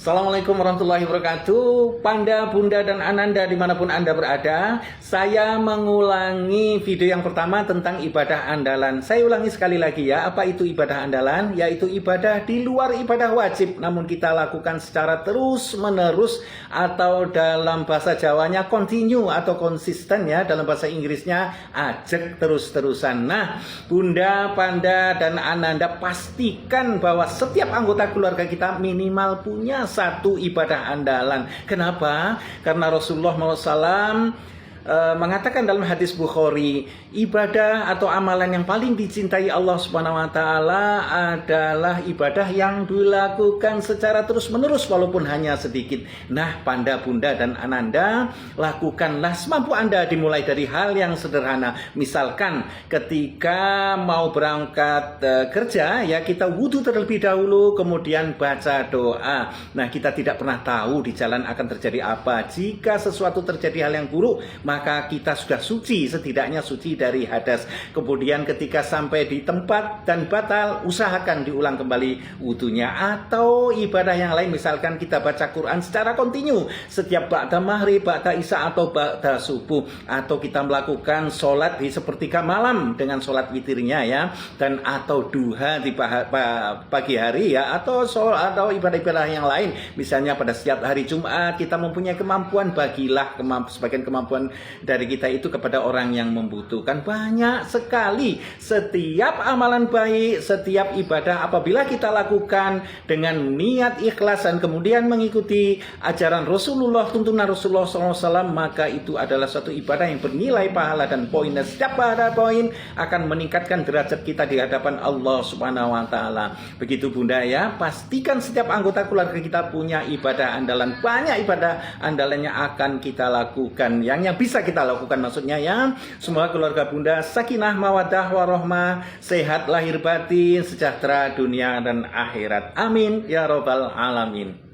Assalamualaikum warahmatullahi wabarakatuh. Panda, Bunda, dan Ananda dimanapun Anda berada, saya mengulangi video yang pertama tentang ibadah andalan. Saya ulangi sekali lagi ya, apa itu ibadah andalan? Yaitu ibadah di luar ibadah wajib, namun kita lakukan secara terus-menerus, atau dalam bahasa Jawanya continue atau konsisten ya, dalam bahasa Inggrisnya ajak terus-terusan. Nah, Bunda, Panda, dan Ananda pastikan bahwa setiap anggota keluarga kita minimal punya satu ibadah andalan. Kenapa? Karena Rasulullah SAW mengatakan dalam hadis Bukhari, ibadah atau amalan yang paling dicintai Allah Subhanahu wa taala adalah ibadah yang dilakukan secara terus-menerus walaupun hanya sedikit. Nah, Panda, Bunda, dan Ananda, lakukanlah semampu Anda, dimulai dari hal yang sederhana. Misalkan ketika mau berangkat kerja ya, kita wudhu terlebih dahulu kemudian baca doa. Nah, kita tidak pernah tahu di jalan akan terjadi apa. Jika sesuatu terjadi hal yang buruk, maka kita sudah suci, setidaknya suci dari hadas. Kemudian ketika sampai di tempat dan batal, usahakan diulang kembali wudunya. Atau ibadah yang lain, misalkan kita baca Quran secara kontinu setiap ba'da maghrib, ba'da isya, atau ba'da subuh. Atau kita melakukan sholat di sepertiga malam dengan sholat witirnya ya, dan atau duha di pagi hari ya, atau ibadah-ibadah yang lain. Misalnya pada setiap hari Jumat kita mempunyai kemampuan, bagilah sebagian kemampuan dari kita itu kepada orang yang membutuhkan. Banyak sekali setiap amalan baik, setiap ibadah apabila kita lakukan dengan niat ikhlas dan kemudian mengikuti ajaran Rasulullah, tuntunan Rasulullah SAW, maka itu adalah suatu ibadah yang bernilai pahala dan poin, dan setiap pahala poin akan meningkatkan derajat kita di hadapan Allah Subhanahu wa taala. Begitu Bunda ya, pastikan setiap anggota keluarga kita punya ibadah andalan. Banyak ibadah andalannya akan kita lakukan, yang bisa kita lakukan maksudnya ya. Semoga keluarga Bunda sakinah, mawaddah, warohmah, sehat lahir batin, sejahtera dunia dan akhirat. Amin ya robbal alamin.